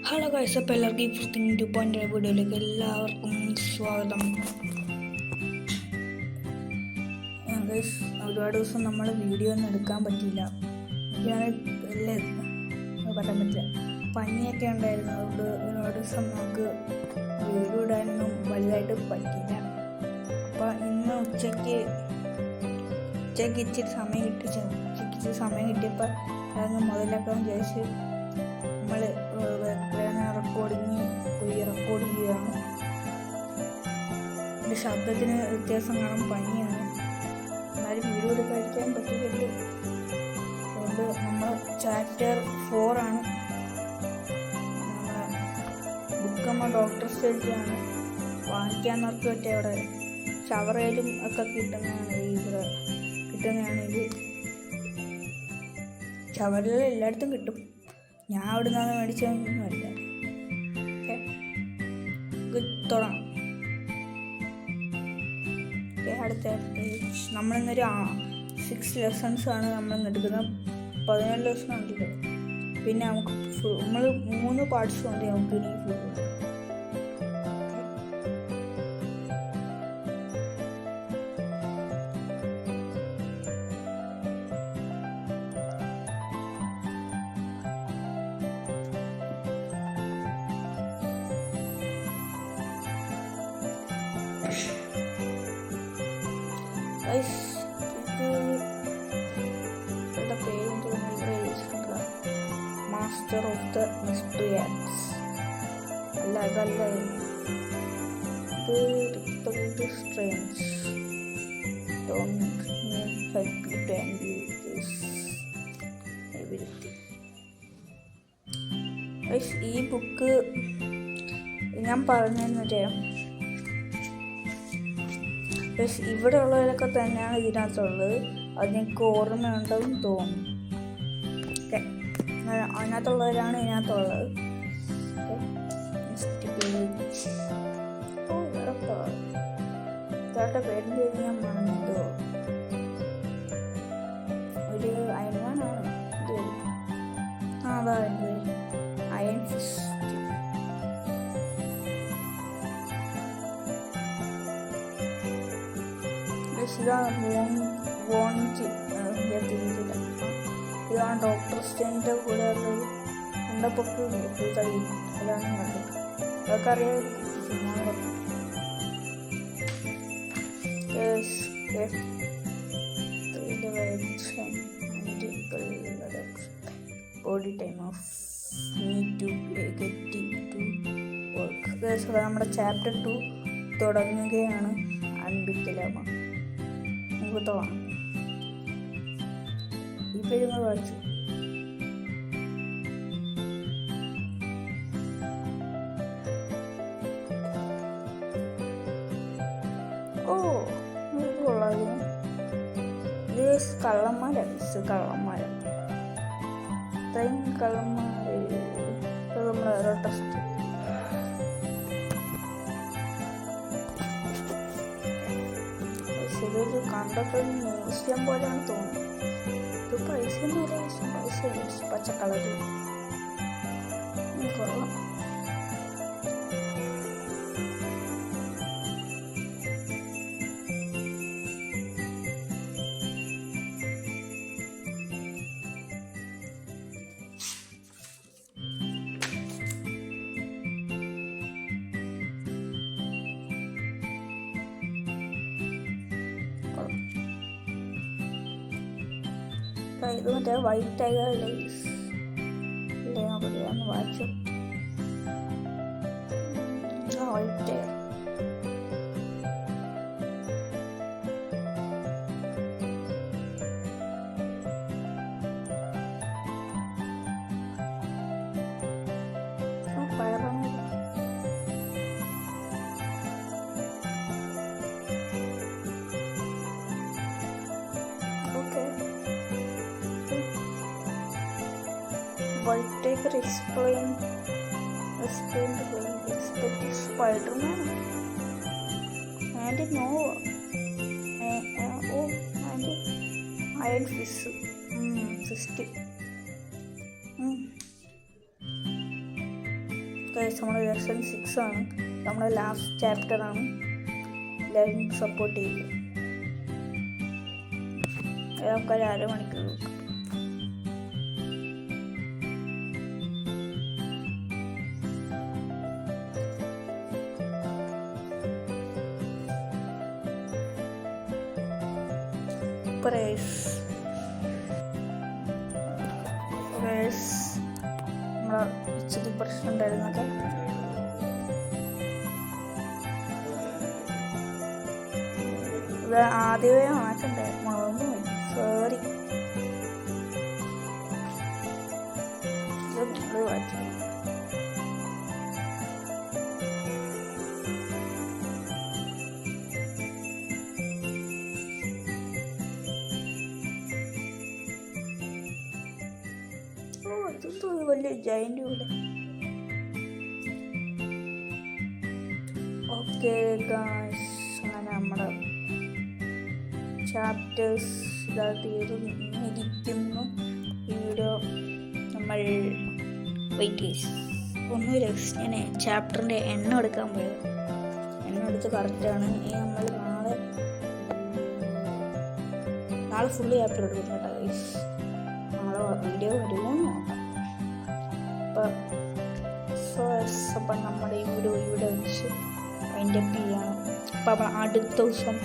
Hello guys, അപ്പോൾ എല്ലാവർക്കും ഈ 2.0 വീഡിയോയിലേക്ക് എല്ലാവർക്കും സ്വാഗതം. ഗൈസ്, ഒരുപാട് ദിവസം നമ്മൾ വീഡിയോ ഒന്നും എടുക്കാൻ പറ്റിയില്ല. പറയാൻ പറ്റില്ല, പനിയൊക്കെ ഉണ്ടായിരുന്നു. അതുകൊണ്ട് ഒരുപാട് ദിവസം നമുക്ക് വീഡിയോ ഇടാനൊന്നും വലുതായിട്ട് പറ്റിയില്ല. അപ്പോൾ ഇന്ന് ഉച്ചയ്ക്ക് ഇച്ചിരി സമയം കിട്ടിയപ്പോൾ അതങ്ങ് മുതലാക്കാൻ വിചാരിച്ച് നമ്മൾ റെക്കോർഡ് ചെയ്യുകയാണ്. എൻ്റെ ശബ്ദത്തിന് വ്യത്യാസം കാണും, പനിയാണ്. എന്നാലും വീഡിയോ എടുക്കാൻ പറ്റിയിട്ടുണ്ട്. അതുകൊണ്ട് നമ്മൾ ചാപ്റ്റർ 4 ആണ്. നമ്മുടെ ബുക്ക് ഡോക്ടർ സ്റ്റേജിലാണ്. വാങ്ങിക്കാന്നവർക്ക് പറ്റിയ അവിടെ ഷവറയിലും ഒക്കെ കിട്ടുന്നതാണ് ഇത്. ഷവറിൽ എല്ലായിടത്തും കിട്ടും. ഞാൻ അവിടെ നിന്നാണ് മേടിച്ചതൊന്നുമല്ല. തുടങ്ങാം. അടുത്ത നമ്മളിന്നൊരു 6 ലെസൺസ് ആണ് നമ്മളിന്ന് എടുക്കുന്നത്. 17 ലെസൺ ഉണ്ടല്ലോ. പിന്നെ നമുക്ക് നമ്മൾ 3 പാർട്സ് ഉണ്ട്. നമുക്ക് ഇനി master of the mystery acts അതല്ല ഇത് strange. Don't help you to handle this everything. ഈ ബുക്ക് ഞാൻ പറഞ്ഞെന്നിട്ട് ഇവിടെ ഉള്ളവരൊക്കെ തന്നെയാണ് ഇതിനകത്തുള്ളത്. അത് നിങ്ങൾക്ക് ഓർമ്മയുണ്ടെന്ന് തോന്നുന്നു. അതിനകത്തുള്ളവരാണ് ഇതിനകത്തുള്ളത്. ഇതായിട്ട് പേരിൻ്റെ ഞാൻ മറന്നതോ ഒരു അയൺമാനാണ് ഇത്. അതാ അയൺ ഫിസ്റ്റ്. ഇതാണ് ഡോക്ടർ സ്റ്റേഞ്ചിൻ്റെ കൂടെ ഉള്ളത്. ഉണ്ടപ്പൊക്ക് തടി. അതാണ് കണ്ടത്. അതൊക്കെ അറിയാമായിരിക്കും. ബോഡി ടൈം ഓഫ് നമ്മുടെ ചാപ്റ്റർ 2 തുടങ്ങുകയാണ്. അൺബിക്കലാമ മുഖത്തമാണ് ഈ പേരുകൾ വായിച്ചു. ഇത് കള്ളന്മാരാണ്. ഇത്രയും കള്ളന്മാർ നമ്മുടെ ഓരോ ടെസ്റ്റ്. ഇതൊരു കണ്ടപ്പോൾ മ്യൂസിയം പോലെയാണ് തോന്നുന്നത്. ഇത് പൈസ പച്ച കളറ് കൊള്ളാം. ഇത് മറ്റേ വൈറ്റ് ടൈഗർ ലേസ് ഇല്ലേ, നോക്കിയാന്ന് വായിച്ചു. വൈറ്റ് ടൈഗർ ഫയറാണ്. White Tiger explained Spider-Man and Nova and Iron Fist. നമ്മുടെ ലെസൺ 6 ആണ്, നമ്മുടെ ലാസ്റ്റ് ചാപ്റ്ററാണ്. എല്ലാവരും സപ്പോർട്ട് ചെയ്യുക. നമുക്കൊരു അരമണിക്കൂർ നോക്കാം. നമ്മളെ ഇച്ചിരി പ്രശ്നം ഉണ്ടായിരുന്നൊക്കെ ഇത് ആദ്യമേ മാറ്റണ്ടേ, മറന്നു സോറി. ഇത് മാറ്റി വലിയ ജയന്റ് പോലെ. ഓക്കെ ഗായ്സ്, അങ്ങനെ നമ്മുടെ ചാപ്റ്റേഴ്സ് തീർന്നിരിക്കുന്നു. ഈ വീഡിയോ നമ്മൾ വെയിറ്റ് ഒന്നുമില്ല, ഞാൻ ചാപ്റ്ററിൻ്റെ എണ്ണം എടുക്കാൻ പോയത്. എണ്ണം എടുത്ത് കറക്റ്റാണ്. നമ്മൾ നാളെ ഫുള്ള് ചാപ്റ്റർ എടുക്കും കേട്ടോ ഗൈസ്. നാളെ വീഡിയോ വരുമോ നോക്കാം. അപ്പം നമ്മുടെ ഈ വീഡിയോ ഇവിടെ വെച്ച് അതിൻ്റെ ചെയ്യാണ്. അപ്പം അടുത്ത ദിവസം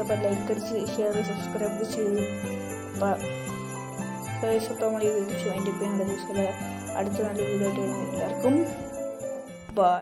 അപ്പം ലൈക്ക് അടിച്ച് ഷെയർ സബ്സ്ക്രൈബ് ചെയ്തു. അപ്പം നമ്മൾ ഈ വീഡിയോ അതിൻ്റെ അടുത്ത നല്ല വീഡിയോ ആയിട്ട് എല്ലാവർക്കും ബൈ.